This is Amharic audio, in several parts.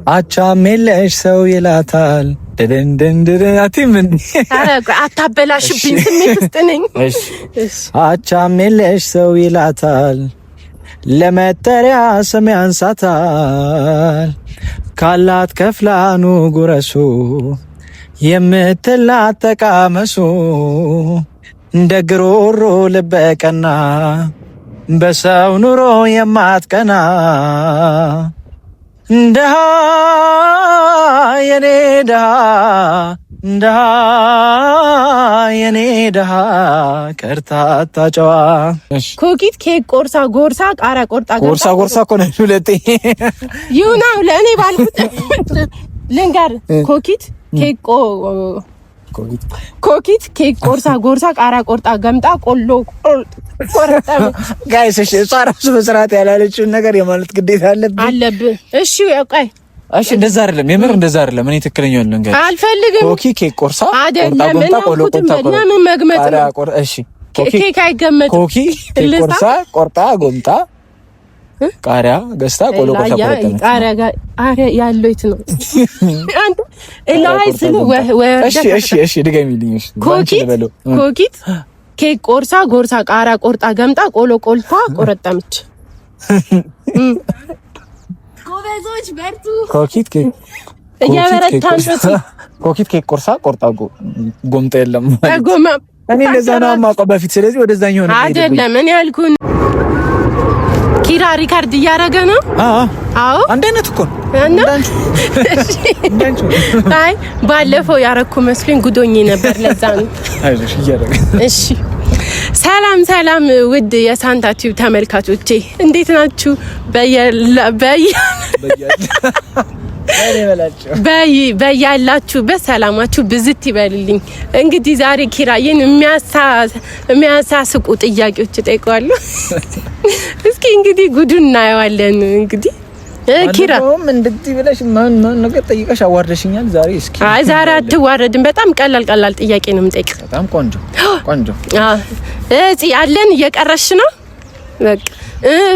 አቻም የለሽ ሰው ይላታል ደደንደንደን አቲምን አታበላሽብኝ ስሜት ውስጥ ነኝ። አቻም የለሽ ሰው ይላታል ለመጠሪያ ስም ያንሳታል ካላት ከፍላኑ ጉረሱ የምትላት ተቃመሱ እንደ ግሮሮ ልበቀና በሰው ኑሮ የማትቀና እንደሃ የኔ ደሃ እንደሃ የኔ ደሃ ከርታታ ጨዋ ኮኪት ኬክ ቆርሳ ጎርሳ ቃራ ቆርጣ ጎርሳ እኮ ነው ሁለቴ ይሁናው ለእኔ ባልኩት ልንገር ኮኪት ኬክ ቆርሳ ጎርሳ ቃራ ቆርጣ ገምጣ ቆሎ ቆርጣ ጋይስ እሺ ጻራሱ በስርዓት ያላለችውን ነገር የማለት ግዴታ አለብህ እሺ ያውቃይ እሺ እንደዛ አይደለም የምር እንደዛ አይደለም እኔ ትክክለኛውን ልንገር አልፈልግም ኬክ ቆርሳ ቆርጣ ገምጣ ቆሎ ቆርጣ ለምን መግመጥ ነው እሺ ኬክ አይገመጥም ኬክ ቆርሳ ቆርጣ ጎምጣ ቃሪያ ገዝታ ቆሎ ቆርጣ ቃሪያ ያለው የት ነው አንተ እላይ ስለ እሺ ድገሚልኝ እሺ ኮኪት ኬክ ቆርሳ ጎርሳ ቃሪያ ቆርጣ ገምጣ ቆሎ ቆልታ ቆረጠመች ጎበዞች በርቱ ኮኪት ኬክ ቆርሳ ቆርጣ ጎምጣ የለም እኔ ለዛ ነው የማውቀው በፊት ስለዚህ ወደዛኛው ነው አይደለም እኔ ያልኩን ኪራ ሪካርድ እያደረገ ነው አዎ አንድ አይነት እኮ እንዳንቺ አይ ባለፈው ያረኩ መስሎኝ ጉዶኝ ነበር ለዛ ነው አይዞሽ እያደረገ እሺ ሰላም ውድ የሳንታ ቲዩብ ተመልካቾቼ እንዴት ናችሁ በያላችሁበት ሰላማችሁ ብዝት ይበልልኝ። እንግዲህ ዛሬ ኪራዬን የሚያሳስቁ ጥያቄዎች እጠይቀዋለሁ። እስኪ እንግዲህ ጉዱን እናየዋለን። እንግዲህ ኪራ እንደዚህ ብለሽ ማን ነገር ጠይቀሽ አዋርደሽኛል ዛሬ። እስኪ አይ ዛሬ አትዋረድም። በጣም ቀላል ጥያቄ ነው የምጠይቅ። በጣም ቆንጆ አለን እየቀረሽ ነው በቃ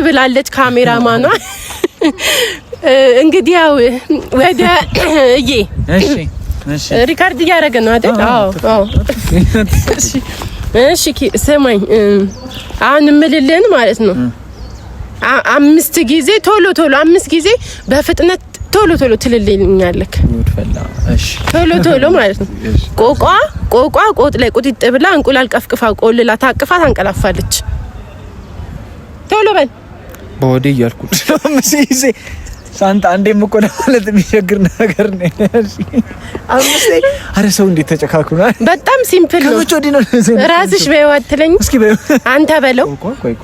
ብላለች ካሜራማኗ። እንግዲህ ያው ወደ እሺ ሪካርድ እያደረገ ነው አይደል? አዎ እሺ ስማኝ አሁን ምልልን ማለት ነው 5 ጊዜ ቶሎ 5 ጊዜ በፍጥነት ቶሎ ትልልኛለክ። እሺ ቶሎ ማለት ነው። ቆቋ ቆጥ ላይ ቁጥጥ ብላ እንቁላል ቀፍቅፋ ቆልላ ታቅፋ ታንቀላፋለች። ቶሎ በል ቦዲ ያልኩት 5 ጊዜ ሳንታ አንዴም እኮ ማለት የሚቸግር ነገር ነው። እሺ 5 አረ ሰው እንዴት ተጨካክሯል። በጣም ሲምፕል ነው። ከመቼ ወዲህ ነው ራስሽ በይው አትለኝ እስኪ በይው አንተ በለው። ቆይ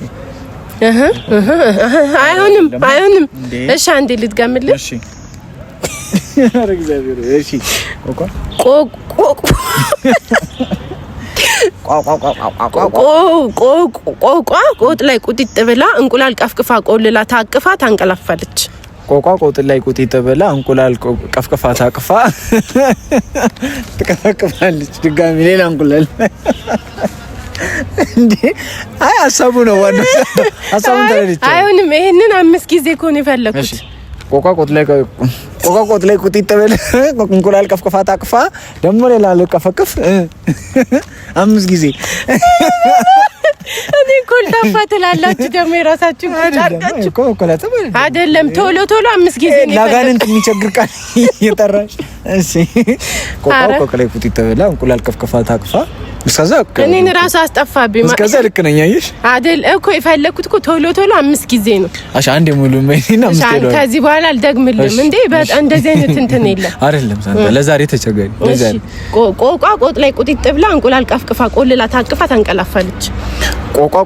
አይሆንም እሺ አንዴ ልትገምልህ። እሺ አረ እግዚአብሔር እሺ ቆጥ ላይ ቁጥጥ ብላ እንቁላል ቀፍቅፋ ቆልላ ታቅፋ ታንቀላፋለች። ቆጥ ላይ ቁጥጥ ብላ እንቁላል ቀፍቅፋ ታቅፋ ትቀፈቅፋለች። ድጋሚ ሌላ እንቁላል እንዴ አይ ሀሳቡ ነው ዋና ሀሳቡን ተረድቼ አይሆንም። ይሄንን 5 ጊዜ እኮ ነው የፈለኩት። ቆጥ ላይ ቁጥጥ ብላ እንቁላል ቀፍቅፋ ታቅፋ ደግሞ ሌላ ልቀፈቅፍ 5 ጊዜ እኔ ኮልታፋ ትላላችሁ ደግሞ የራሳችሁ ቁጣጣችሁ ኮላተበ አይደለም። ቶሎ 5 ጊዜ ነው ለጋንንት የሚቸግር ቃል እየጠራሽ። እሺ ቆጥ ላይ ቁጥጥ ብላ እንቁላል ቀፍቅፋ ታቅፋ እስከዛ እኔን ራስ አስጠፋብኝ። እስከዛ ልክ ነኝ አየሽ አይደል እኮ የፈለኩት እኮ ቶሎ 5 ጊዜ ነው። አሽ አንዴ ሙሉ መይና 5 ጊዜ ከዚህ በኋላ አልደግምልም እንዴ በጣም እንደዚህ አይነት እንትን የለም አይደለም። ሳንታ ለዛሬ ተቸገሪ ለዛሬ ቆጥ ላይ ቁጥጥ ብላ እንቁላል ቀፍቅፋ ቆልላ ታቅፋ ታንቀላፋለች።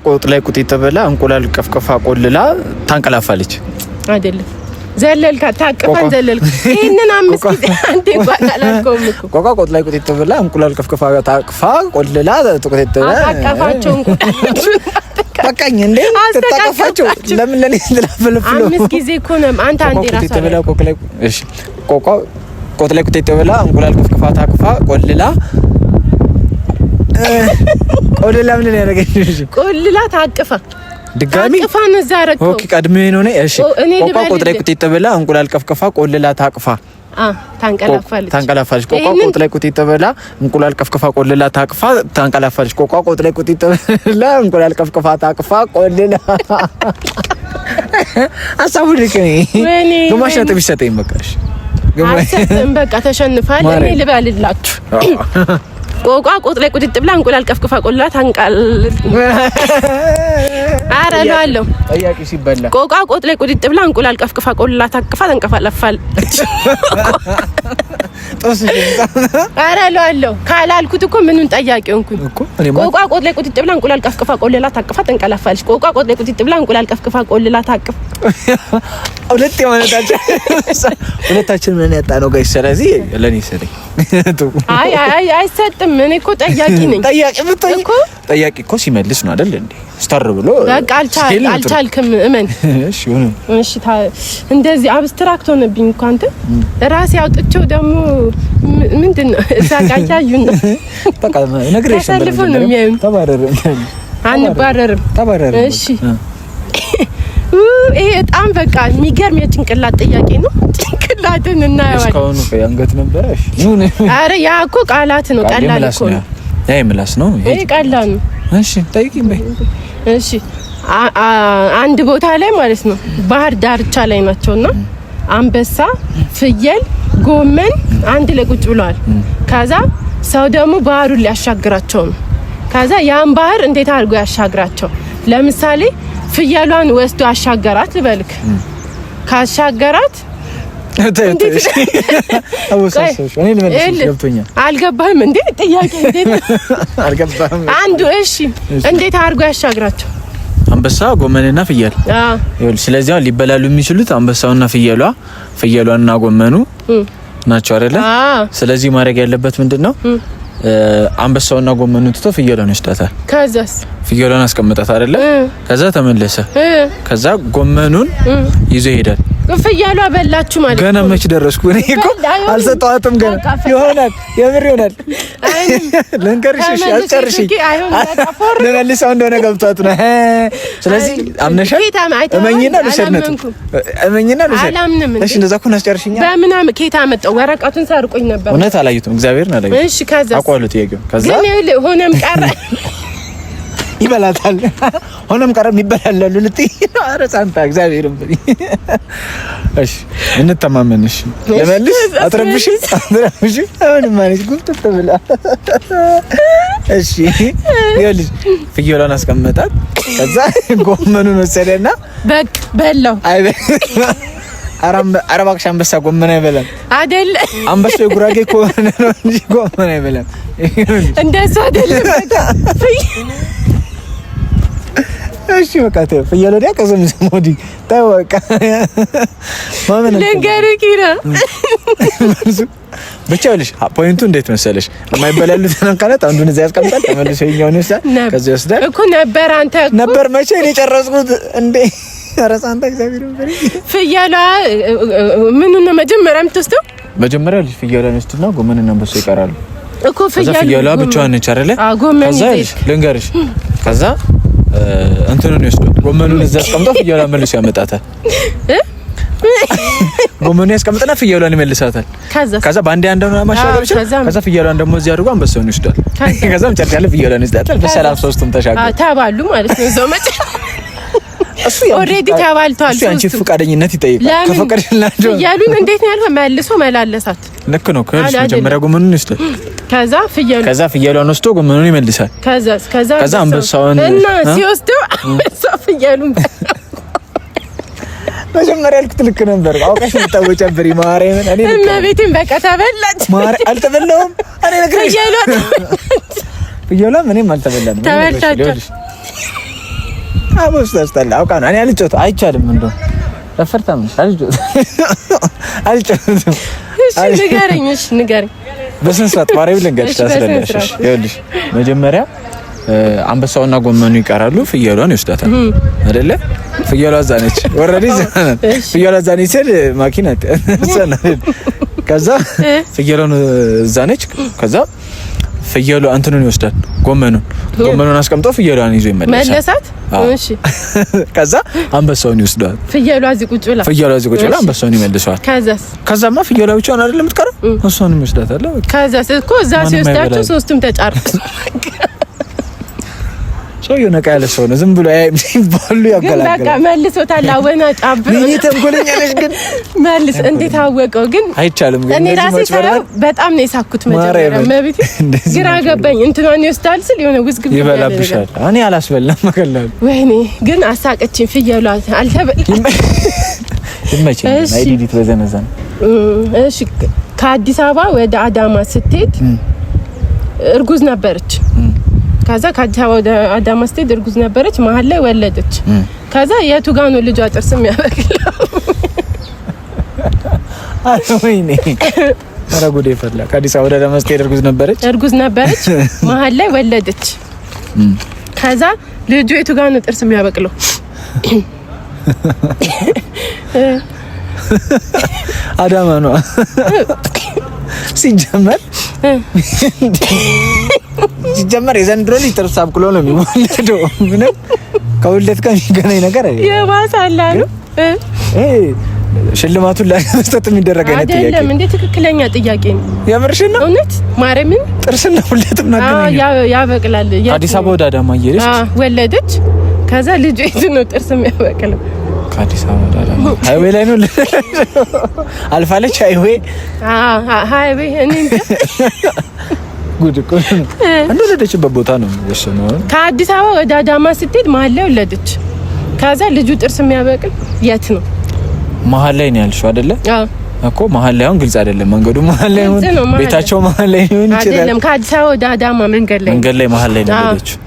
ቆጥ ላይ ቁጥጥ ብላ እንቁላል ቀፍቅፋ ቆልላ ታንቀላፋለች አይደለም። ዘለልካ ታቅፋን ዘለልኩ። ይሄንን 5 ጊዜ አንዴ ባላልኩም እኮ ቆጥ ላይ ቁጥጥ ብላ እንቁላል ቀፍቅፋ ታቅፋ ቆልላ ቁጥጥ ብላ አቀፋቸው እንቁላል በቃኝ እንዴ ተጣቀፋቸው ለምን ለኔ ስለፈለፈሉ 5 ጊዜ እኮ ነው። አንተ አንዴ ራስ ብላ ላይ እሺ ቆጥ ላይ ቁጥጥ ብላ እንቁላል ቀፍቅፋ ታቅፋ ቆልላ ምን ያደረገች ቆልላ ታቅፋ ድጋሚ አቅፋን ዘረከው ኦኬ ቀድሜ ነው ነኝ እሺ ቆቋ ቆጥሬ ቁጢጥ ብላ እንቁላል ቀፍቀፋ ቆልላ ታቅፋ ታንቀላፋለች ቆቋ ቆጥሬ ቁጢጥ ብላ እንቁላል ቀፍቀፋ ቆልላ ታቅፋ ታንቀላፋለች ቆቋ ቆጥሬ ቁጢጥ ብላ እንቁላል ቀፍቀፋ ታቅፋ ቆልላ አሳቡ ልከኝ ግማሽ ነጥብ ይሰጠኝ በቃሽ ግማሽ በቃ ተሸንፋል እኔ ልበልላችሁ ቆቋ ቆጥሬ ቁጢጥ ብላ እንቁላል ቀፍቀፋ ቆልላ ታንቀል አረላለው ጠያቂ ሲበላ ቆቋ ቆጥሬ ቁጢጥ ብላ እንቁላል ቀፍቀፋ ቆልላ ታቅፋ ታንቀፋለፋል ጦስ አረላለው ካላልኩት እኮ ምኑን ጠያቂ ሆንኩኝ ቆቋ ቆጥሬ ቁጢጥ ብላ እንቁላል ቀፍቀፋ ቆልላ ታቅፋ ታንቀላፋለች ቆቋ ቆጥሬ ቁጢጥ ብላ እንቁላል ቀፍቀፋ ቆልላ ታቅፍ ሁለት የማነታችን ሁለታችን ምን ያጣ ነው ጋይስ ስለዚህ ለኔ ሰለኝ አይ አይሰጥም እኔ እኮ ጠያቂ ነኝ ጠያቂ ብትይ ጠያቂ እኮ ሲመልስ ነው አይደል እንዴ ስታር ብሎ በቃ አልቻልክም እመን እሺ ሆነ እሺ እንደዚህ አብስትራክት ሆነብኝ እኮ አንተ ራሴ አውጥቼው ደግሞ ምንድነው እዛ ጋር ያዩን በቃ ነግሬሽ ነው የሚያዩን ተባረረን አንባረርም ተባረረን እሺ ይሄ በጣም በቃ የሚገርም የጭንቅላት ጥያቄ ነው ጭንቅላትን እናያለን እስካሁን አንገት ነበረሽ ይሁን አረ ያ እኮ ቃላት ነው ቀላል እኮ ነው ያ ምላስ ነው ይሄ ቀላል ነው እሺ ጠይቂኝ በይ እሺ አንድ ቦታ ላይ ማለት ነው ባህር ዳርቻ ላይ ናቸውና አንበሳ ፍየል ጎመን አንድ ላይ ቁጭ ብለዋል ከዛ ሰው ደግሞ ባህሩን ሊያሻግራቸው ነው ከዛ ያን ባህር እንዴት አድርጎ ያሻግራቸው ለምሳሌ ፍየሏን ወስዶ አሻገራት ልበልክ ካሻገራት ተይተሽ አወሳሰሽ እኔ ልመልስ ገብቶኛል አልገባህም እንዴ ጥያቄ እንዴት አልገባህም አንዱ እሺ እንዴት አድርጎ ያሻግራቸው አንበሳ ጎመንና ፍየል ይኸውልህ ስለዚህ ሊበላሉ የሚችሉት አንበሳውና ፍየሏና ጎመኑ ናቸው አይደለ ስለዚህ ማድረግ ያለበት ምንድነው አንበሳውና ጎመኑን ትቶ ፍየሏን ይወስዳታል ከዛስ ፍየሏን አስቀምጣት አይደለ ከዛ ተመለሰ ከዛ ጎመኑን ይዞ ይሄዳል ፍየሏ በላችሁ ማለት ገና መች ደረስኩ እኔ እኮ አልሰጣሁትም ገና ይሆናል የምር ይሆናል ለንገርሽ አልጨርሽ ለመልሰው እንደሆነ ገብቷት ነው ስለዚህ አምነሻል እመኝና ልሸነት እሺ እንደዛ እኮ አስጨርሽኛ በምናም ኬታ መጣው ወረቀቱን ሰርቆኝ ነበር እውነት አላየሁትም እግዚአብሔርን አላየሁትም እሺ ከዛ አቋሉ ጥያቄው ከዛ ግን ሆነም ቀረ ይበላታል ሆነም ቀረም ይበላሉ ልትይ ኧረ ሳንታ እግዚአብሔርን በይ እሺ እንተማመንሽ ለመልስ አትረብሽ አሁን ማለት ጉብት ተብላ እሺ ይኸውልሽ ፍየሏን አስቀመጣት ከዛ ጎመኑን ወሰደና በቃ በላው አረባክሽ አንበሳ ጎመን አይበላም አይደል አንበሳ የጉራጌ ከሆነ ነው እንጂ ጎመን አይበላም እንደዛ አይደለም እሺ በቃ ተው ፍየል ወዲያ ከዘምዘም ወዲህ ተው በቃ ማመን ለንገርህ ኪራ ብቻ ልሽ ፖይንቱ እንዴት መሰለሽ የማይበላሉት አንካላት አንዱን እዛ ያስቀምጣል ተመልሶ ይኛውን ይወስዳል ከዛ ይወስዳል እኮ ነበር አንተ ነበር መቼ ነው የጨረስኩት እንዴ ኧረ ሳንታ እግዚአብሔርን በሪ ፍየሏ ምን ነው መጀመሪያ የምትወስደው መጀመሪያ ልጅ ፍየሏን ወስድና ጎመንና አንበሳ ይቀራሉ እኮ ፍየሏ ብቻዋን ነች አይደለ ከዛ ልንገርሽ ከዛ እንትኑን ይወስዳል ጎመኑን እዛ አስቀምጠው ፍየሏን መልሶ ያመጣታል ጎመኑን ያስቀምጥና ፍየሏን ይመልሳታል ከዛ ባንዴ አንደና ማሻገር ይችላል ከዛ ፍየሏን ደግሞ እዚህ አድርጎ አንበሳውን ይወስዳል ከዛ መጨረሻ ላይ ፍየሏን ይወስዳታል በሰላም ሶስቱም ተሻገሩ ተባሉ ማለት ነው ዘው መጨ እሱ ኦሬዲ ተባልቷል እሱ አንቺ ፍቃደኝነት ይጠይቃል ከፈቀደላችሁ ፍየሉን እንዴት ነው ያልከው መልሶ መላለሳት ልክ ነው ከመጀመሪያ ጎመኑን ይወስዳል ከዛ ፍየሏን ወስዶ ጎመኑን ይመልሳል ከዛ አንበሳውን እና ሲወስደው አንበሳ ፍየሉን መጀመሪያ ልክ ልክ ነበር አውቃሽ ልታወጫበሪ ማርያምን እኔ እና ቤቴን በቃ ተበላች አልተበላውም እኔ ነግሬሽ ፍየሏ ምንም አልተበላንም ተበላች አቦስ ታስታላ አውቃ ነው እኔ አልጮት አይቻልም እንደው ተፈርታም አልጮት እሺ ንገረኝ በስንት ሰዓት ማርያም ልንገርሽ ታስረዳሽ ይኸውልሽ መጀመሪያ አንበሳውና ጎመኑ ይቀራሉ ፍየሏን ይወስዳታል አይደለ ፍየሏ እዛ ነች ወረዲ ፍየሏ እዛ ነች ማኪናት ከዛ ፍየሏን እዛ ነች ከዛ ፍየሏ እንትኑን ይወስዳል። ጎመኑን አስቀምጦ ፍየሏን ይዞ መለሳት። እሺ ከዛ አንበሳውን ይወስዳል። ፍየሏ እዚህ ቁጭ ብላ አንበሳውን ይመልሰዋል። ከዛማ ፍየሏ ብቻዋን አይደለም የምትቀረው፣ እሷንም ይወስዳታል። ከዛስ እኮ እዛ ሲወስዳቸው ሶስቱም ተጫርኩ። ሰውዬው ነቃ ያለ ሰው ነው። ዝም ብሎ ባሉ ያገላግላል። በቃ መልሶታል። አወና ጫብ ምን ተንኮለኛ ነሽ ግን መልስ እንዴት አወቀው? ግን አይቻልም። ግን እኔ ራሴ ሳይው በጣም ነው የሳኩት። መጀመሪያ መብት ግራ ገባኝ። እንትኗን ይወስዳል ስል የሆነ ውዝግብ ይበላብሻል። እኔ አላስበላም መከላል። ወይኔ ግን አሳቀችኝ። ፍየሏ አልተበላም። ይመችኝ አይዲዲት በዘነዘን። እሺ ከአዲስ አበባ ወደ አዳማ ስትሄድ እርጉዝ ነበረች። ከዛ ከአዲስ አበባ ወደ አዳማ ስትሄድ እርጉዝ ነበረች። መሀል ላይ ወለደች። ከዛ የቱ ጋር ነው ልጇ ጥርስ የሚያበቅለው? ወይኔ ኧረ ጉዴ ፈላ። ከአዲስ አበባ ወደ አዳማ ስትሄድ እርጉዝ ነበረች። መሀል ላይ ወለደች። ከዛ ልጁ የቱ ጋር ነው ጥርስ የሚያበቅለው? አዳማ ነው ሲጀመር የዘንድሮ ልጅ ጥርስ አብቅሎ ነው የሚወለደው። ምንም ከውልደት ጋር የሚገናኝ ነገር አይደለም። የባሰላ ነው። ሽልማቱን ለመስጠት የሚደረግ አይነት ጥያቄ አይደለም እንዴ? ትክክለኛ ጥያቄ ነው። የምርሽን ነው? እውነት ማርያምን ጥርስና ውልደት ምናምን ያበቅላል። አዲስ አበባ ወደ አዳማ እየሄደች ወለደች። ከዛ ልጁ የቱ ነው ጥርስ የሚያበቅለው? ከአዲስ አበባ ወደ አዳማ ሃይዌይ ላይ ነው አልፋለች። ሃይዌይ እኔ ጉድ እኮ እንደወለደችበት ቦታ ነው የሚወሰነው። ከአዲስ አበባ ወደ አዳማ ስትሄድ መሀል ላይ ወለደች። ከዛ ልጁ ጥርስ የሚያበቅል የት ነው? መሀል ላይ ነው ያልሽው አይደለ? አዎ እኮ መሀል ላይ አሁን ግልጽ አይደለም። መንገዱ መሀል ላይ ነው፣ ቤታቸው መሀል ላይ ነው ይችላል። አይደለም ከአዲስ አበባ ወደ አዳማ መንገድ ላይ መሀል ላይ ነው ያለችው።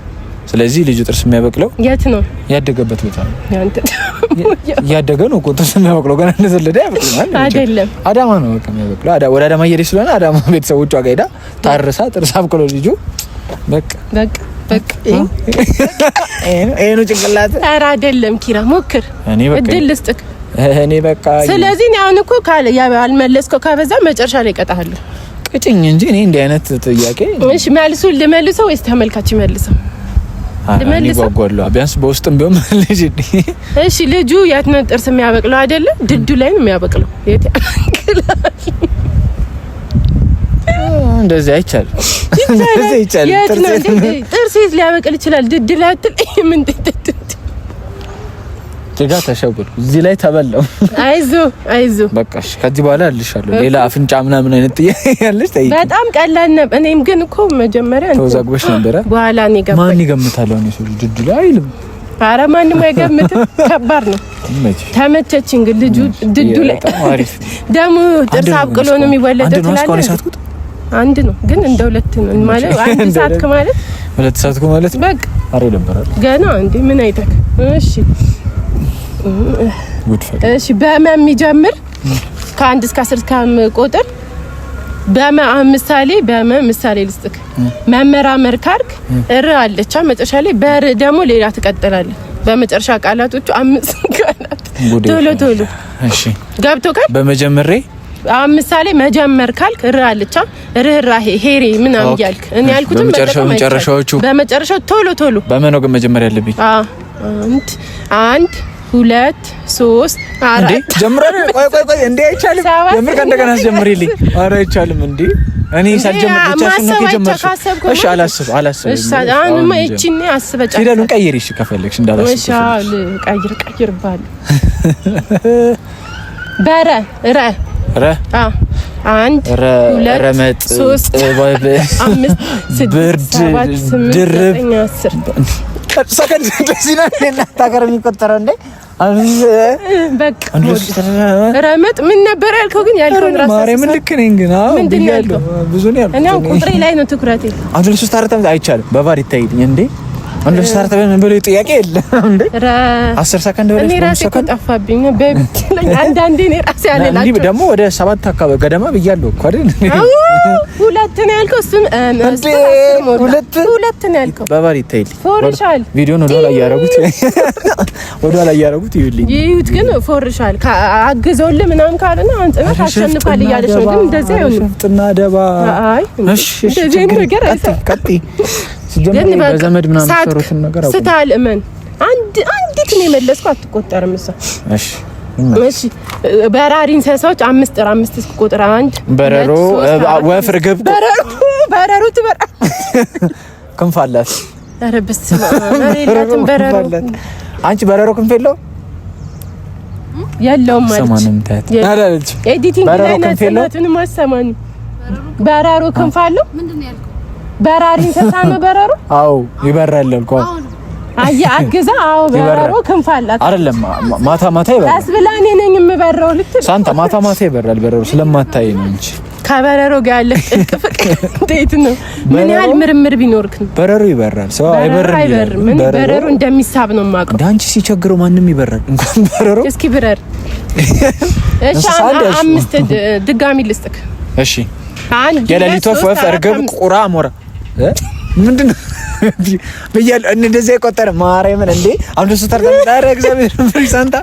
ስለዚህ ልጁ ጥርስ የሚያበቅለው የት ነው? ያደገበት ቦታ ነው። ያደገ ነው እኮ ጥርስ የሚያበቅለው ገና እንደዘለደ ያበቅላል አይደለም። አዳማ ነው በቃ የሚያበቅለው። ወደ አዳማ እየሄደች ስለሆነ አዳማ ቤተሰቦቿ ጋር ሄዳ ታርሳ ጥርስ አብቅሎ ልጁ በቃ ይሄ ነው ጭንቅላት። ኧረ አይደለም ኪራ ሞክር፣ እድል ልስጥክ። እኔ በቃ ስለዚህ ነው አሁን እኮ አልመለስከው ከበዛ መጨረሻ ላይ እቀጣለሁ። ቅጭኝ እንጂ እኔ እንዲህ አይነት ጥያቄ እሺ መልሱን ልመልሰው ወይስ ተመልካች ይመልሰው? ልመልሰው ቢያንስ በውስጥም ቢሆን ልጅ እሺ ልጁ የት ነው ጥርስ የሚያበቅለው? አይደለ ድዱ ላይ ነው የሚያበቅለው። የት ያበቅላል? እንደዚህ አይቻልም። ጥርስ የት ሊያበቅል ይችላል? ድድ ላይ አትል ምን ጀጋ ተሸጉር እዚህ ላይ ተበላው። አይዞ በቃ እሺ ከዚህ በኋላ አልልሻለሁ። ሌላ አፍንጫ ምናምን አይነት ጥያቄ ያለሽ ጠይቂ። በጣም ቀላል ነበር። እኔም ግን እኮ መጀመሪያ ተወዛግበሽ ነበር። በኋላ እኔ ገባኝ። ማን ይገምታል? አሁን እሱ ድድ ላይ አይልም። ኧረ ማንም አይገምትም። ከባድ ነው። ተመቸችኝ ግን ልጁ ድዱ ላይ ደሙ ጥርስ አብቅሎ ነው የሚወለደው ትላለህ። አንድ ነው ግን እንደ ሁለት ነው ማለት አንድ ሳትክ ማለት ሁለት ሳትክ ማለት በቃ አሬ ደበራል ገና እንዴ ምን አይተክ? እሺ በመ የሚጀምር ከ1 እስከ 10 ከቆጥር በመ ምሳሌ ልስጥክ። መመራመር ካልክ እር አለች መጨረሻ ላይ በር ደግሞ ሌላ ትቀጥላለህ። በመጨረሻ ቃላቶቹ 5 ቃላት ቶሎ እሺ ገብቶ ካል በመጀመሬ ምሳሌ መጀመር ካልክ እር አለች ርህራሄ ሄሪ ምናምን ያልክ እኔ ያልኩትም በመጨረሻዎቹ በመጨረሻው ቶሎ በመኖ ግን መጀመሪያ ያለብኝ አንድ 2 3 4 ጀምረን ቆይ እንዴ አይቻልም። ጀምር ከእንደገና አስጀምሪልኝ። ኧረ አይቻልም እንዴ እኔ ሳልጀምር ብቻሽን ነው የጀመርሽው። እሺ አላስብ እሺ አሁንማ እቺን አስበጫ ፊደሉን ቀይሪ እሺ ከፈለግሽ እንዳላስብ። እሺ ቀይር ባል በረ ረ አንድ ረመጥ 3 5 ብርድ ድርብ 10 ሰከንድ እንደዚህ ነው እናታገር የሚቆጠረው እንዴ? በቃ ረመጥ ምን ነበር ያልከው? ግን ያልከው ራስ ማርያምን ልክ ነኝ ግን ምንድን ነው ያልከው? ብዙ ነው ያልከው። እኔ ቁጥሬ ላይ ነው ትኩረቴ። አንድ ለሶስት አራት አይቻልም። በቫር ይታይልኝ እንዴ አንድ ሰዓት ተበን ብሎ ጥያቄ የለም እንዴ 10 ሰከንድ ወደ 5 ሰከንድ ጠፋብኝ በብት አንዳንዴ እኔ ራሴ ያለላችሁ እንዴ ደግሞ ወደ 7 አካባቢ ገደማ ብያለሁ እኮ አይደል ሁለት ነው ያልከው እሱም ሁለት ነው ያልከው በባሪ ታይል ፎርሻል ቪዲዮ ነው ላይ ያረጉት ወደ ላይ ያረጉት ይውልኝ ይዩት ግን ፎርሻል አግዘውልህ ምናምን ካለና አንተና ታሸንፋል እያለሽ ነው ግን እንደዚህ አይሆንም ጥና ደባ አይ እሺ እንደዚህ ነገር ቀጥ ሲጀምር በዘመድ ምናምን ሰሩትን ነገር አውቀው ስታል እመን አንዲት ነው የመለስኩ አትቆጠርም እሷ እሺ እሺ በራሪ እንስሳዎች 5 ጥራ 5 እስኪ ቁጥር 1 በረሮ ወፍ ርግብ በረሮ ትበራ ክንፍ አላት ኧረ በስመ አብ የላትም በረሮ አንቺ በረሮ ክንፍ የለውም ማለት ሰማንም ታት አላለች ኤዲቲንግ ላይ ናትነቱን ማሰማኝ በረሮ ክንፍ አለው ምንድነው ያልከው በራሪ እንስሳ ነው በረሮ አዎ ይበራል አልኩ አያ አግዛ አዎ በረሮ ክንፍ አላት አይደለም ማታ ይበራል አስብላኔ ነኝ የምበረው ልትል ሳንታ ማታ ይበራል በረሮ ስለማታይ ነው እንጂ ከበረሮ ጋር ያለ ጥልቅ ፍቅር እንዴት ነው ምን ያህል ምርምር ቢኖርክ በረሮ ይበራል ሰው አይበርም ምን በረሮ እንደሚሳብ ነው ማቀው ዳንቺ ሲቸግረው ማንንም ይበራል እንኳን በረሮ እስኪ ብረር እሺ 5 ድጋሚ ልስጥክ እሺ አንድ የሌሊት ወፍ እርግብ ቁራ አሞራ ምንድነው በያል እንደዚህ አይቆጠር ማርያምን እንዴ አንዱ ስተርገም ዳረ እግዚአብሔር ፍሪሳንታ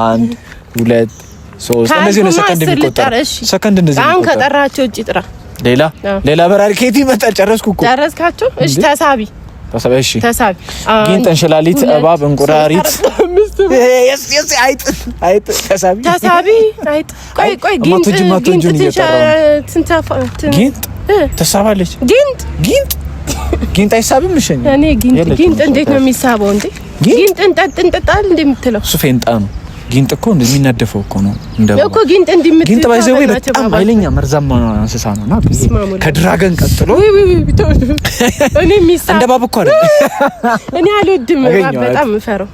1 2 3 እንደዚህ ነው ሰከንድ የሚቆጠር ሰከንድ እንደዚህ ነው አሁን ከጠራቸው እጪ ጥራ ሌላ በራሪ ከየት ይመጣል ጨረስኩ እኮ ጨረስካቸው እሺ ተሳቢ እሺ ተሳቢ ጊንጥ እንሽላሊት እባብ እንቁራሪት የስ አይጥ ተሳቢ አይጥ ቆይ ጊንጥ ተሳባለች ጊንጥ አይሳብም እሺ እኔ ጊንጥ እንዴት ነው የሚሳበው እንዴ ጊንጥ እንጠጣል እንደምትለው እሱ ፌንጣ ነው ጊንጥ እኮ እንደሚናደፈው እኮ ነው እኮ ጊንጥ እንደምትለው ጊንጥ ባይዘው በጣም ኃይለኛ መርዛማ እንስሳ ነውና ከድራገን ቀጥሎ እኔ የሚሳብ እንደ እባብ እኮ አይደል እኔ አልወድም በጣም እፈራው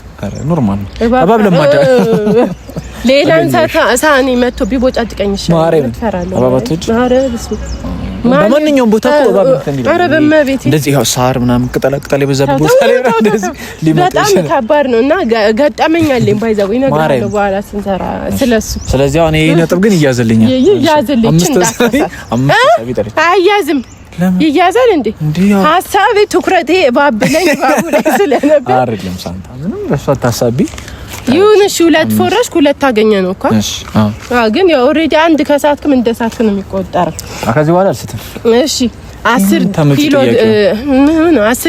ኖርማል ነው እባብ ለማዳ ሌላ እንሳሳኒ መጥቶ ቢቦጫጭቀኝ ይሻላል እፈራለሁ እባባቶች ኧረ በስመ በማንኛውም ቦታ እኮ እባብ እንትን ኧረ በመቤቴ እንደዚህ ያው ሳር ምናምን ቅጠል የበዛበት ቦታ ላይ እንደዚህ በጣም ከባድ ነውና ገጠመኛለኝ ባይዛው ይነግራል በኋላ ስንሰራ ስለሱ ስለዚህ አሁን ይሄ ነጥብ ግን ይያዝልኛል አያዝም ይያዛል እንዴ ሐሳቤ ትኩረቴ እባብ ላይ ስለነበር አይደለም ሳንታ ምንም ለሷ ታሳቢ ይሁንሽ ሁለት ፎረሽክ ሁለት ታገኘ ነው እኮ እሺ ግን ያው ኦሬዲ አንድ ከሳትክም እንደሳትክ ነው የሚቆጠረው ከዚህ በኋላ አልስትም እሺ 10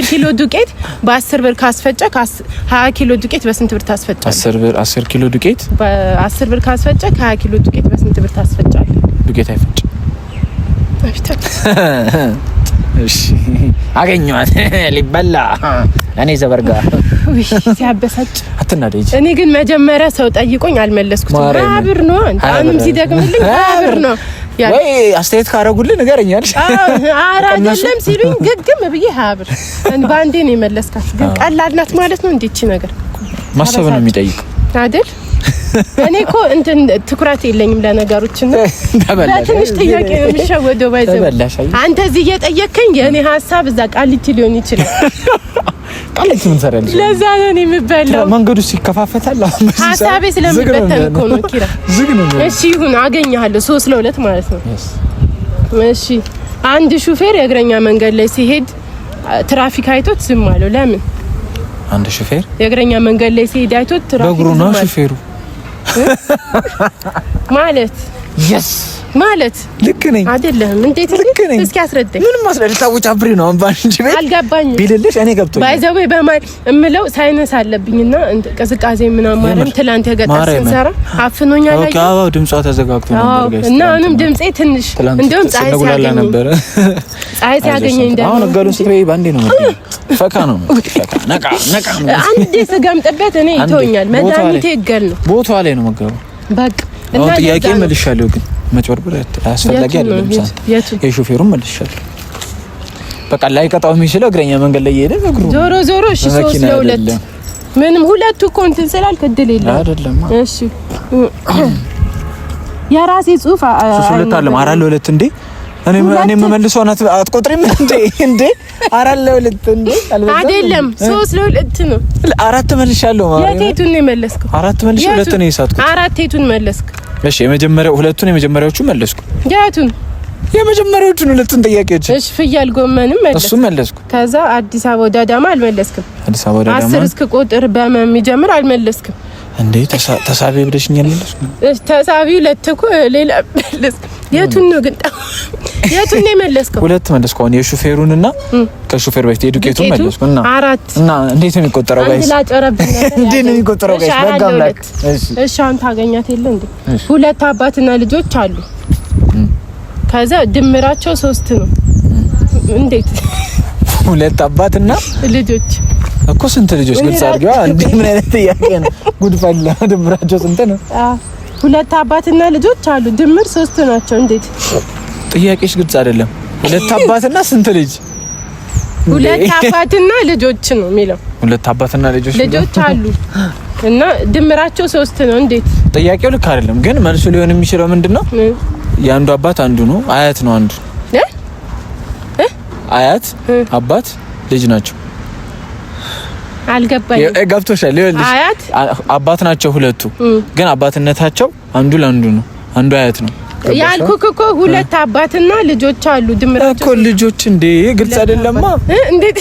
ኪሎ ዱቄት በ10 ብር ካስፈጨክ 20 ኪሎ ዱቄት በስንት ብር ታስፈጫለህ 10 ኪሎ ዱቄት በ10 ብር ካስፈጨክ 20 ኪሎ ዱቄት በስንት ብር ታስፈጫለህ ዱቄት አይፈጭ እሺ አገኘዋት ሊበላ እኔ ዘበርጋ ሲያበሳጭ አትናደጂ እኔ ግን መጀመሪያ ሰው ጠይቆኝ አልመለስኩትም ብር ነው አንተም ሲደግምልኝ ብር ነው ወይ አስተያየት ካረጉልኝ ንገረኛል አይደለም ሲሉኝ ግግም ብዬ ብር ባንዴ ነው የመለስካት ግን ቀላል ናት ማለት ነው እንዴ እቺ ነገር ማሰብ ነው የሚጠይቀው አይደል እኔ እኮ እንትን ትኩረት የለኝም ለነገሮችና ለትንሽ ጥያቄ ነው የሚሸወደው ባይዘው አንተ እዚህ እየጠየከኝ የኔ ሐሳብ እዛ ቃሊቲ ሊሆን ይችላል ቃሊቲ ምን ሰራልሽ ለዛ ነው የሚበላው መንገዱ ሲከፋፈታል ሐሳቤ ስለሚበተን እኮ ነው ኪራ እሺ ይሁን አገኛለሁ 3 ለ2 ማለት ነው እሺ አንድ ሹፌር የእግረኛ መንገድ ላይ ሲሄድ ትራፊክ አይቶት ዝም አለው ለምን አንድ ሹፌር የእግረኛ መንገድ ላይ ሲሄድ አይቶት ትራፊክ በእግሩ ነው ሹፌሩ ማለት yes ማለት ልክ ነኝ አይደለም እንዴት እስኪ አስረዳኝ ምን ማስረዳት ታውጫብሪ ነው አንባንጂ ቤት አልገባኝም ቢልልሽ እኔ ገብቶኝ ባይዘው በማል እምለው ሳይነስ አለብኝና ቅዝቃዜ ምናምን ማረም ትላንት የገጠር ስንሰራ አፍኖኛል ላይ አዎ ድምጿ ተዘጋግቶ ነበር ጋር እና አሁንም ድምጼ ትንሽ እንደውም ፀሐይ ሲያገኝ ነበር ፀሐይ ሲያገኘኝ እንደው አሁን ገሉን ስፕሬይ ባንዴ ነው ማለት ፈካ ነው ፈካ ነቃ አንዴ ስገምጥበት እኔ ይተውኛል መድኃኒቴ ይገል ነው ቦታው ላይ ነው መገቡ በቃ እና ጥያቄ መልሻለሁ ግን መጭበርበር አስፈላጊ አይደለም ሳንታ የሾፌሩን መልሻለሁ በቃ ላይ ቀጣው የሚችለው እግረኛ መንገድ ላይ እየሄደ እግሩ ዞሮ እሺ 3 ለ2 ምንም ሁለቱ ኮንትን ስላልክ እድል የለም አይደለም እሺ የራሴ ጽሁፍ 3 ለ2 አለ 4 ለ2 እንዴ እኔ መመልሰው አትቆጥሪም እንዴ? 4-2 እንዴ? አይደለም 3-2 ነው። 4 መልሻለሁ ማለት የቱን ነው የመለስከው? 4 መልሽ 2 ነው የሳትኩት። 4 የቱን መለስክ? እሺ የመጀመሪያዎቹ መለስኩ። የቱን? የመጀመሪያዎቹን 2 ጥያቄዎች። እሺ ፍያል ጎመንም መለስኩ። እሱም መለስኩ። ከዛ አዲስ አበባ ወደ አዳማ አልመለስክም። አዲስ አበባ ወደ አዳማ 10 እስከ ቁጥር በሚጀምር አልመለስክም እንዴ? ተሳቢ ብለሽኛል መለስኩ። እሺ ተሳቢው ለትኩ ሌላ መለስክ። የቱን ነው ግን? የቱን ነው የመለስከው? 2 መለስኩ። አሁን የሹፌሩንና ከሹፌር በፊት የዱቄቱን መለስኩ። እና 4 እና እንዴት ነው የሚቆጠረው ጋይስ? እንዴት ነው የሚቆጠረው ጋይስ? በጋምላክ እሺ አሁን ታገኛት የለ እንዴ? 2 አባትና ልጆች አሉ። ከዛ ድምራቸው 3 ነው። እንዴት 2 አባትና ልጆች እኮ ስንት ልጆች? ግልጽ አድርገዋ እንዴ! ምን አይነት ጥያቄ ነው? ጉድ ፈላ። ድምራቸው ስንት ነው? 2 አባትና ልጆች አሉ። ድምር 3 ናቸው። እንዴት? ጥያቄሽ ግልጽ አይደለም። 2 አባትና ስንት ልጅ? 2 አባትና ልጆች ነው የሚለው። 2 አባትና ልጆች አሉ እና ድምራቸው 3 ነው። እንዴት? ጥያቄው ልክ አይደለም። ግን መልሱ ሊሆን የሚችለው ምንድነው? የአንዱ አባት አንዱ ነው። አያት ነው አንዱ። አያት አባት ልጅ ናቸው። አልገባኝም። ገብቶሻል? ይኸውልሽ አያት አባት ናቸው 2ቱ። ግን አባትነታቸው አንዱ ለአንዱ ነው። አንዱ አያት ነው። ያልኩክ እኮ 2 አባትና ልጆች አሉ። ድምራቸው እኮ ልጆች እንዴ! ግልጽ አይደለማ። እንዴት?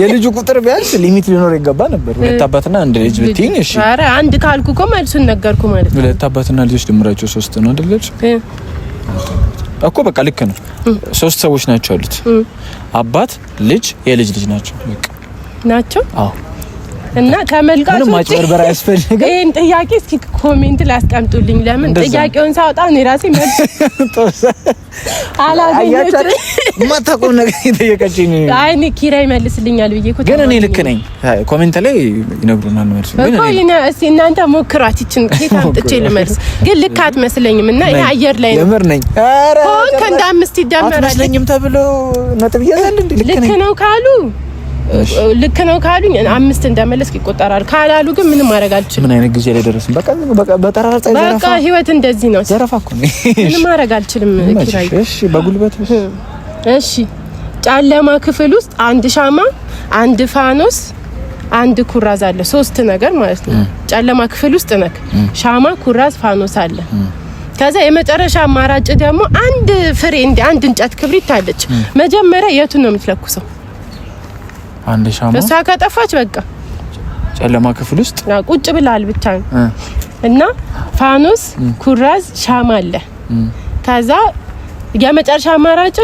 የልጁ ቁጥር ቢያንስ ሊሚት ሊኖር ይገባ ነበር። 2 አባትና 1 ልጅ ብትይኝ እሺ። ኧረ 1 ካልኩ እኮ መልሱን ነገርኩ ማለት ነው። 2 አባትና ልጆች ድምራቸው 3 ነው አይደል? እኮ በቃ ልክ ነው። 3 ሰዎች ናቸው ያሉት። አባት፣ ልጅ፣ የልጅ ልጅ ናቸው። በቃ ናቸው። አዎ። እና ተመልካቾች ማጭበርበር አያስፈልግም። ይሄን ጥያቄ እስኪ ኮሜንት ላይ አስቀምጡልኝ። ለምን ጥያቄውን ሳወጣ እኔ ራሴ መልስ አላገኘሁትም። ማታቆም ነገር እየጠየቀችኝ ነው። አይ እኔ ኪራይ መልስልኛል ብዬ እኮ ግን እኔ ልክ ነኝ። ኮሜንት ላይ ይነግሩናል መልስ። ግን እኔ እስኪ እናንተ ሞክሯት። ይችን ከየት አምጥቼ ልመልስ? ግን ልክ አትመስለኝም። እና ይሄ አየር ላይ ነው። የምር ነኝ። ኧረ ከእንደ 5 ይደመራል። አትመስለኝም ተብሎ ነጥብ ይያዛል እንዴ? ልክ ነው ካሉ ልክ ነው ካሉኝ 5 እንደመለስክ ይቆጠራል። ካላሉ ግን ምንም ማድረግ አልችልም። ምን አይነት ጊዜ ላይ ደረስን? በቃ በጠራራ ፀሐይ ዘረፋ። በቃ ህይወት እንደዚህ ነው። ዘረፋ እኮ ነው። ምንም ማድረግ አልችልም። ኪራይ እሺ፣ በጉልበት እሺ። ጨለማ ክፍል ውስጥ 1 ሻማ፣ 1 ፋኖስ፣ 1 ኩራዝ አለ። 3 ነገር ማለት ነው። ጨለማ ክፍል ውስጥ ነክ ሻማ፣ ኩራዝ፣ ፋኖስ አለ። ከዛ የመጨረሻ አማራጭ ደግሞ 1 ፍሬ እንደ 1 እንጨት ክብሪት አለች። መጀመሪያ የቱን ነው የምትለኩሰው? 1 ሻማ። እሷ ከጠፋች በቃ ጨለማ ክፍል ውስጥ ቁጭ ብላል ብቻ እና ፋኖስ፣ ኩራዝ፣ ሻማ አለ። ከዛ የመጨረሻ አማራጭ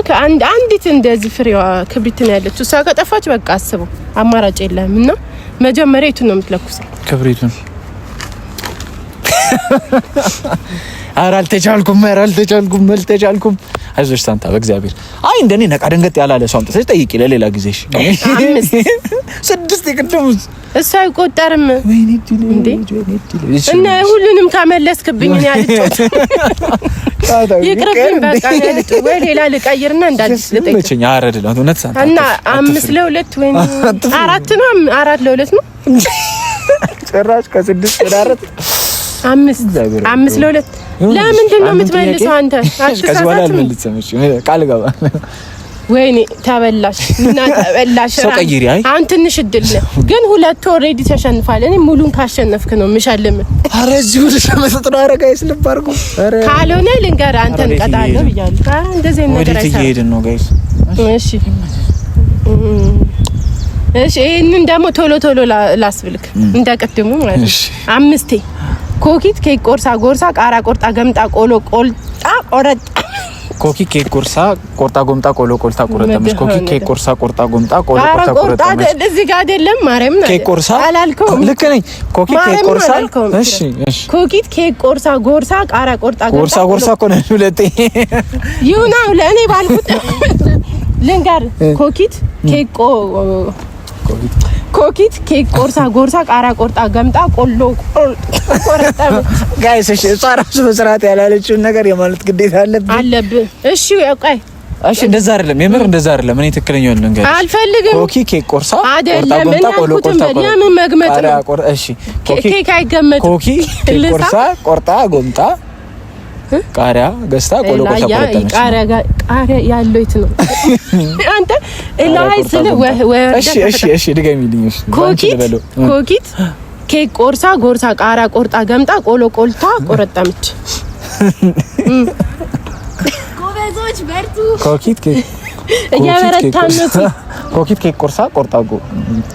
አንዲት እንደዚህ ፍሬዋ ክብሪት ነው ያለችው። እሷ ከጠፋች በቃ አስበው አማራጭ የለም። እና መጀመሪያ የቱን ነው የምትለኩሰው? ክብሪቱን። ኧረ አልተቻልኩም። አይዞሽ ሳንታ በእግዚአብሔር። አይ እንደኔ ነቃ ደንገጥ ያላለ ሰው አምጥተሽ ጠይቂ ለሌላ ጊዜሽ። 6 የቅድሙት እሱ አይቆጠርም እንዴ? እና ሁሉንም ከመለስክብኝ ነው ያልኩት። ይቅርብኝ በቃ ያልኩት። ወይ ሌላ ልቀይርና እንዳዲስ ልጠይቅ። መቼኛ አረድላ እውነት ሳንታ እና 5-2 ወይ 4 ነው 4-2 ነው ጭራሽ ከ6 ወደ 4 5-2 ለምንድን ነው የምትመልሰው አንተ? አትሳሳትም። ቃል ገባ። ወይኔ ተበላሽ እና ተበላሽ። ሰው ቀይሪ። አይ አሁን ትንሽ እድል ነው ግን 2 ኦሬዲ ተሸንፋል። እኔ ሙሉን ካሸነፍክ ነው የምሸልም። ኧረ እዚህ ወደ ሸመሰጥ ነው አረጋ ይስልብ አድርጉ። ካልሆነ ልንገርህ አንተን ቀጣለሁ ብያለሁ። እንደዚህ ነገር አይሰራም። ወዴት እየሄድን ነው ጋይስ? እሺ ይሄንን ደግሞ ቶሎ ላስብልክ እንደቀድሙ ማለት ነው። 5 ኮኪት፣ ኬክ ቆርሳ ጎርሳ፣ ቃራ ቆርጣ ገምጣ፣ ቆሎ ቆልጣ ቆረጣ። ኮኪ ኬክ ቆርሳ ቆርጣ ጎምጣ፣ ቆሎ ቆልጣ ቆረጠመች። ኮኪ ኬክ ቆርሳ ቆርጣ ጎምጣ፣ ቆሎ ቆልጣ ቆረጠመች። እዚህ ጋር አይደለም ማርያም ነው። ኬክ ቆርሳ አላልከውም? ልክ ነኝ። ኮኪ ኬክ ቆርሳ። እሺ ኮኪት ኬክ ቆርሳ ጎርሳ፣ ቃራ ቆርጣ ጎርሳ እኮ ነው ሁለቴ ይሁና። ለኔ ባልኩት ልንገር ኮኪት ኬክ ቆርሳ ጎርሳ፣ ቃራ ቆርጣ ገምጣ፣ ቆሎ ቆርጣ። ጋይስ እሺ፣ ጻራሱ በስርዓት ያላለችውን ነገር የማለት ግዴታ አለብህ። እሺ ቆይ እሺ፣ እንደዛ አይደለም፣ የምር እንደዛ አይደለም። እኔ ትክክለኛው ነገር አልፈልግም። ኮኪ ኬክ ቆርሳ ቆርጣ ገምጣ፣ ቆሎ ቆርጣ። ለምን መግመጥ ነው? እሺ ኬክ አይገመጥም። ኮኪ ኬክ ቆርሳ ቆርጣ ጎምጣ ቃሪያ ገዝታ ቆሎ ቆልታ ቆረጠመች። ቃሪያ ያለው የት ነው አንተ? ላይ ስለ እሺ ድገሚልኝ። ኮኪት ኬክ ቆርሳ ጎርሳ ቃሪያ ቆርጣ ገምጣ ቆሎ ቆልታ ቆረጠመች። ጎበዞች በርቱ። ኮኪት ኬክ ቆርሳ ቆርጣ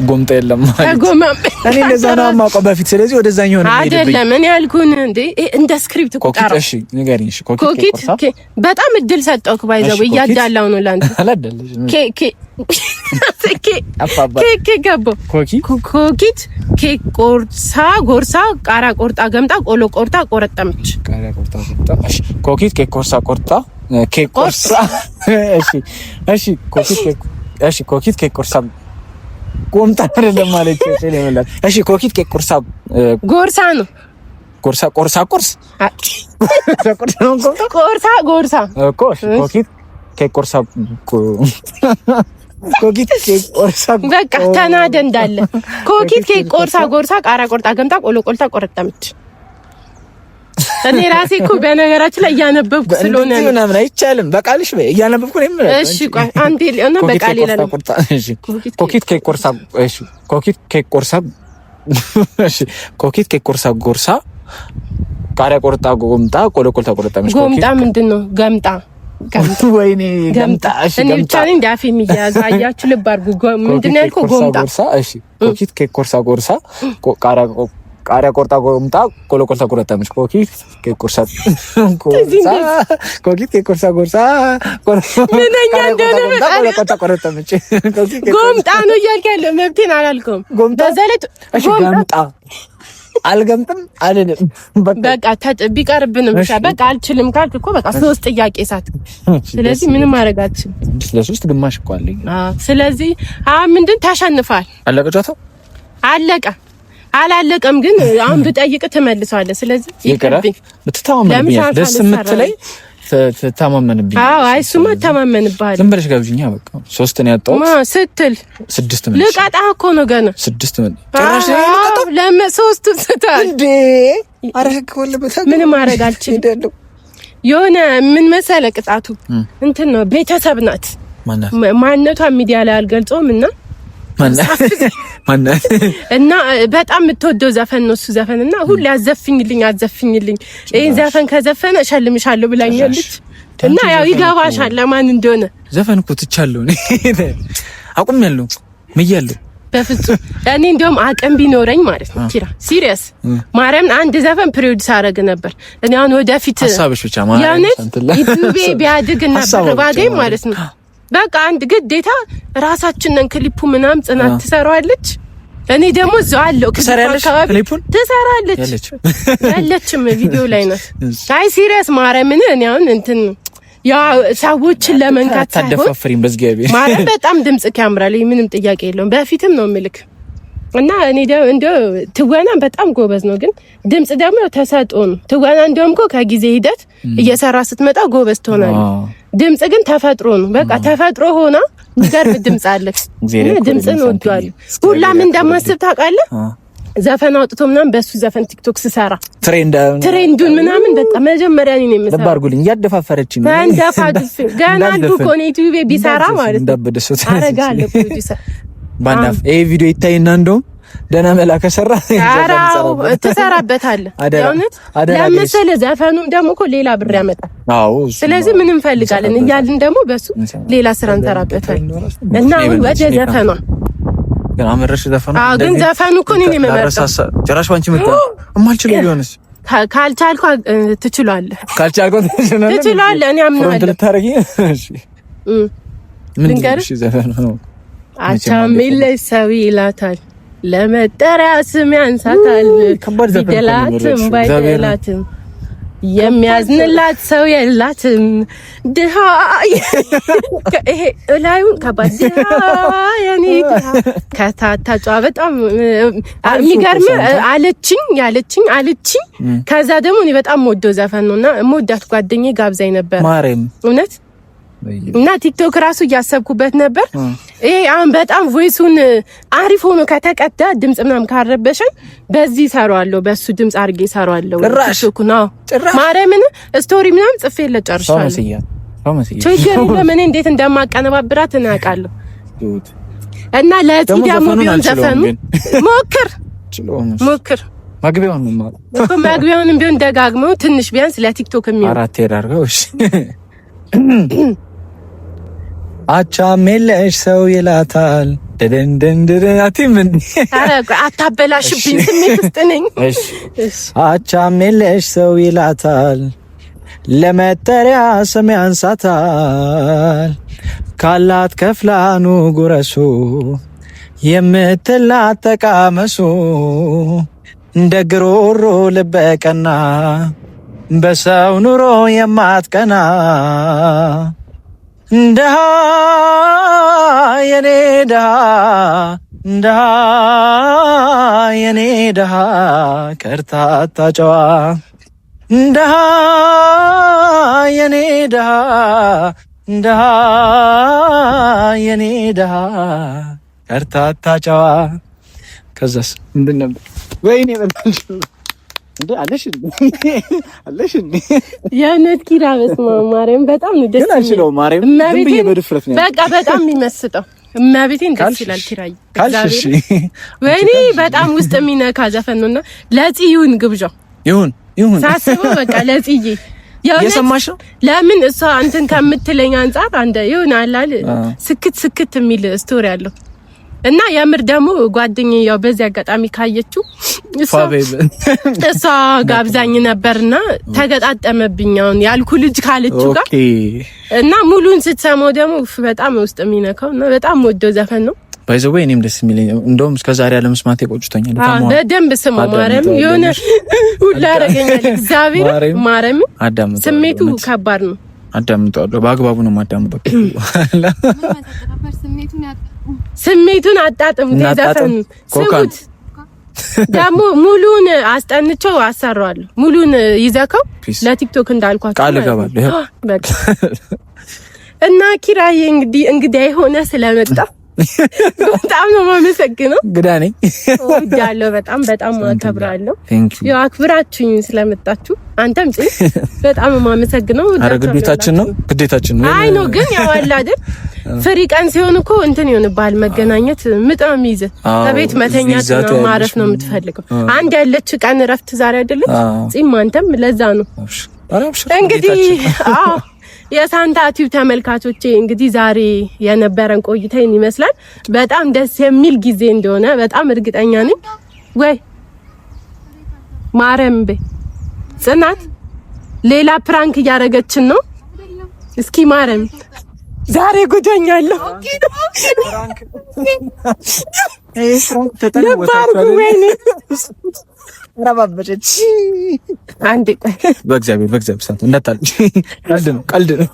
ጎምጣ የለም ማለት እኔ እንደዛ ነው የማውቀው በፊት። ስለዚህ ወደዛኛው ነው አይደለም እኔ ያልኩን እንደ ስክሪፕት ቁጣራ። እሺ ንገሪኝ። እሺ ኮኪት በጣም እድል ሰጠውክ ባይዘው እያዳላው ነው ላንተ አላደለሽ ኮኪት ኬክ ቆርሳ ጎርሳ ቃሪያ ቆርጣ ገምጣ ቆሎ ቆርጣ ቆረጠመች። እሺ ኮኪት ኬክ ቆርሳ ቆርጣ ኬክ ቆርሳ እሺ ኮኪት ኬክ ቆርሳ ቆምጣ አይደለም ማለት ነው። እሺ ኮኪት ኬክ ቆርሳ ጎርሳ ነው ቆርሳ እኮ ኮኪት ኬክ ቆርሳ በቃ ተናደ እንዳለ ኮኪት ኬክ ቆርሳ ጎርሳ ቃሪያ ቆርጣ ገምጣ ቆሎ ቆልታ ቆረጠመች። እኔ ራሴ እኮ በነገራችን ላይ እያነበብኩ ስለሆነ ነው። ምናምን አይቻልም። በቃልሽ እያነበብኩ ነው የምልህ። እሺ ቆይ አንዴ ለና በቃል ይላል። ኮኪት ኬክ ቆርሳ ኮኪት ኬክ ቆርሳ ጎርሳ ቃሪያ ቆርጣ ጎምጣ ቆሎ ቆልታ ቆረጠመች። ጎምጣ ምንድነው? ገምጣ ወይኔ ገምጣ። እሺ እኔ ብቻ ነኝ ዳፊ የሚያዝ አያችሁ። ልብ አድርጉ። ምንድነው ያልኩህ? ጎምጣ። እሺ ኮኪት ኬክ ቆርሳ ጎርሳ ቃሪያ ቆርጣ ጎምጣ ቆሎ ቆልታ ቆረጠመች። ኮኪት ኬክ ቆርሳ ጎርሳ ምንኛ እንደሆነ ቆሎ ቆልታ ቆረጠመች። ጎምጣ ነው እያልክ ያለው መብቴን አላልኩም። በዘለት ጎምጣ አልገምጥም አልልም። በቃ ቢቀርብንም በቃ አልችልም ካልክ እኮ በቃ 3 ጥያቄ ሳት። ስለዚህ ምንም ማድረግ አልችልም። ለሶስት ግማሽ እኮ አለኝ። ስለዚህ ምንድን ተሸንፋል። አለቀ ጨዋታው አለቀ። አላለቀም ግን አሁን ብጠይቅ ትመልሰዋለህ። ስለዚህ ይቅርብኝ። ብትተማመንብኝ ደስ የምትለኝ ትተማመንብኝ። አይ እሱማ ተማመንብሃል። ዝም ብለሽ ገብዥኛ በቃ 3 ነው ያጣሁት ስትል 6 ምን ልቀጣህ እኮ ነው ገና 6 ምን ጭራሽ ልቀጣህ ለ3 ስታል እንዴ? አረክ ወለበታ ምንም ማድረግ አልችልም። የሆነ ምን መሰለ ቅጣቱ እንትን ነው። ቤተሰብ ናት ማንነቷ ሚዲያ ላይ አልገልጾም እና ማንነት እና በጣም የምትወደው ዘፈን ነው እሱ ዘፈን እና ሁሌ አዘፍኝልኝ ይሄን ዘፈን ከዘፈነ እሸልምሻለሁ ብላኛለች። እና ያው ይገባሻል ለማን እንደሆነ ዘፈን እኮ ትቻለሁ እኔ አቁሜያለሁ ምያለሁ በፍጹም እኔ እንደውም አቅም ቢኖረኝ ማለት ነው ኪራ ሲሪየስ ማርያም አንድ ዘፈን ፕሮዲዩስ አደረግ ነበር። እኔ አሁን ወደፊት ሐሳብሽ ብቻ ማርያም ዩቲዩብ ቢያድግና ባገኝ ማለት ነው በቃ አንድ ግዴታ ራሳችንን ክሊፑ ምናምን ጽናት ትሰራዋለች። እኔ ደግሞ እዛው አለው ክሊፑን ትሰራለች ያለችም ቪዲዮ ላይ ነው። አይ ሲሪየስ ማርያምን እኔ አሁን እንትን ያ ሰዎችን ለመንካት ታደፋፍሪም በዝጋቢ ማርያም በጣም ድምጽ ያምራል። ምንም ጥያቄ የለውም። በፊትም ነው ምልክ እና እኔ ደግሞ እንደው ትወና በጣም ጎበዝ ነው። ግን ድምጽ ደግሞ ተሰጥኦ ነው። ትወና እንደውም እኮ ከጊዜ ሂደት እየሰራ ስትመጣ ጎበዝ ትሆናለህ። ድምጽ ግን ተፈጥሮ ነው። በቃ ተፈጥሮ ሆና የሚገርም ድምጽ አለክ። ድምጽን ወዷል። ሁላም እንደማስብ ታውቃለህ። ዘፈን አውጥቶ ምናምን በሱ ዘፈን ቲክቶክ ስሰራ ትሬንዱን ምናምን በቃ መጀመሪያ እኔ ነው የምሰራው። ለባርጉልኝ ያደፋፈረች ነው አንደፋድፍ ገና አንዱ ኮኔቲቭ ቢሰራ ማለት ነው አረጋለሁ ፕሮዲዩሰር ባንዳፍ ይሄ ቪዲዮ ይታይና እንደውም ደና መላ ከሰራ አራው ተሰራበታለህ። ያውነት ለምሳሌ ዘፈኑም ደግሞ እኮ ሌላ ብር ያመጣል። አዎ ስለዚህ ምን እንፈልጋለን እያልን ደግሞ በሱ ሌላ ስራ እንሰራበታለን። እና ወደ ዘፈኗ ግን አመረሽ ዘፈኑ ግን ዘፈኑ እኮ እኔ የምመርጠው ጭራሽ ባንቺ መጣ እማልችለው ቢሆንስ ካልቻልኩ ትችላለህ። ካልቻልኩ ትችላለህ። እኔ አምናለሁ። ፍሮንት ልታረጊ እሺ ምን እሺ ዘፈኑ ነው አቻምለሽ ሰው ይላታል ለመጠሪያ ስም ያንሳታል ቢደላትም ባይደላትም የሚያዝንላት ሰው የላትም ድሃ ይሄ ላዩን ከባድ ድሃ ያኔ ከታታጫ በጣም የሚገርም አለችኝ ከዛ ደግሞ እኔ በጣም ወዶ ዘፈን ነውና ሞዳት ጓደኛዬ ጋብዛኝ ነበር። ማርያም እውነት እና ቲክቶክ ራሱ እያሰብኩበት ነበር። ይሄ አሁን በጣም ቮይሱን አሪፍ ሆኖ ከተቀዳ ድምጽ ምናምን ካረበሸኝ በዚህ ሰራዋለሁ፣ በሱ ድምጽ አድርጌ ሰራዋለሁ። ቲክቶክ ነው ማርያምን ስቶሪ ምናምን ጽፌ ለጨርሻለሁ። ችግር ለምን እንዴት እንደማቀነባብራት እናውቃለሁ። እና ለዚህ ደግሞ ቢሆን ዘፈኑ ሞክር መግቢያውንም ቢሆን ደጋግመው ትንሽ ቢያንስ ለቲክቶክ የሚሆን አራት ያደርገው። እሺ አቻሜለሽ ሰው ይላታል ደደንደንደረ አቲምን አታበላሽብኝ፣ ስሜት ውስጥ ነኝ። እሺ አቻሜለሽ ሰው ይላታል ለመጠሪያ ስም ያንሳታል ካላት ከፍላኑ ጉረሱ የምትላት ተቃመሱ እንደ ግሮሮ ልበቀና በሰው ኑሮ የማትቀና እንደሃ የኔ ደሃ እንደሃ የኔ ደሃ ከርታታ ጨዋ እንደሃ የኔ ደሃ እንደሃ የኔ ደሃ ከርታታ ጨዋ። ከዛስ ምንድን ነበር? ወይኔ በልሽ እንዴ አለሽ እንዴ የነት ኪራ በስመ አብ ማርያም በጣም ነው ደስ ይላል። ማርያም ዝም በድፍረት ነው በቃ በጣም የሚመስጠው እመቤቴን ደስ ይላል። ኪራይ ካልሽ ወይኔ በጣም ውስጥ የሚነካ ዘፈን ነውና ለጽዩን ግብዣው ይሁን ሳስበው በቃ ለጽዬ የሰማሽ ነው። ለምን እሷ አንተን ከምትለኝ አንፃር አንተ ይሁን አላል ስክት የሚል ስቶሪ አለው እና ያምር ደግሞ ጓደኛዬ ያው በዚህ አጋጣሚ ካየችው እሷ ጋብዛኝ ነበርና ተገጣጠመብኝ አሁን ያልኩ ልጅ ካለችው ጋር እና ሙሉን ስትሰማው ደግሞ በጣም ውስጥ የሚነካው እና በጣም ወደው ዘፈን ነው። ባይዘው እኔም ደስ የሚለኝ እንደውም እስከዛሬ ያለመስማቴ ቆጭቶኛል። በደንብ ስሙ ማርያም የሆነ ሁላ ያረጋኛል። እግዚአብሔር ማርያም ስሜቱ ከባድ ነው። አዳምጠዋለሁ በአግባቡ ነው ማዳምጠው። ስሜቱን አጣጥም ዘፈን ስሙት። ደግሞ ሙሉን አስጠንቸው አሰራዋለሁ። ሙሉን ይዘከው ለቲክቶክ እንዳልኳችሁ ቃል ገባለሁ በቃ እና ኪራዬ እንግዲህ የሆነ ስለመጣ በጣም ነው የማመሰግነው። ግዳኔ ወዳለው በጣም አከብራለሁ። ያው አክብራችሁኝ ስለመጣችሁ አንተም በጣም የማመሰግነው። ግዴታችን ነው። አይ ነው ግን ያው አለ አይደል ፍሪ ቀን ሲሆን እኮ እንትን ይሆንብሃል መገናኘት ምጥ ነው የሚይዝ ከቤት መተኛት ነው ማረፍ ነው የምትፈልገው። አንድ ያለች ቀን እረፍት ዛሬ አይደለም ጺም አንተም ለዛ ነው እንግዲህ የሳንታ ቲዩብ ተመልካቾቼ እንግዲህ ዛሬ የነበረን ቆይታ ይመስላል። በጣም ደስ የሚል ጊዜ እንደሆነ በጣም እርግጠኛ ነኝ። ወይ ማረምቤ ጽናት ሌላ ፕራንክ እያደረገችን ነው። እስኪ ማረም ዛሬ ጉደኛለሁ ፕራንክ ረባበጨች አንድ በእግዚአብሔር ሰዓት እንዳታልጭ ቀልድ ነው።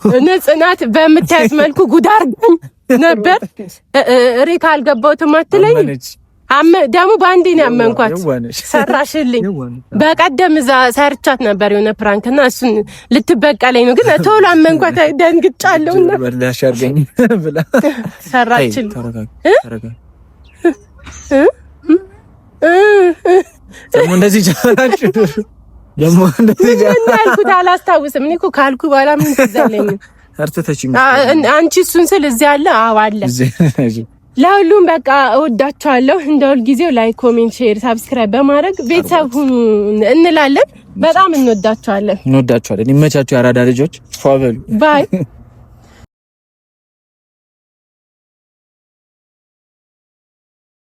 ጽናት በምታዩት መልኩ ጉዳር ነበር። ሬካ አልገባሁትም አትለኝ ደግሞ በአንዴ ነው ያመንኳት። ሰራሽልኝ። በቀደም እዛ ሰርቻት ነበር የሆነ ፕራንክና እሱን ልትበቀለኝ ነው፣ ግን ቶሎ አመንኳት። ደንግጫለሁና በላሽ አርገኝ ብላ ሰራችልኝ። ደግሞ እንደዚህ ያልኩት አላስታውስም። እኔ እኮ ካልኩ በኋላ ምን ትዘለኝ አንቺ እሱን ስል እዚህ አለ አለ። ለሁሉም በቃ እወዳቸዋለሁ። እንደ ሁልጊዜው ላይክ፣ ኮሜንት፣ ሼር፣ ሳብስክራይብ በማድረግ ቤተሰብ ሁኑ እንላለን። በጣም እንወዳቸዋለን። ይመቻችሁ። ያራዳ ልጆች ፏበሉ ባይ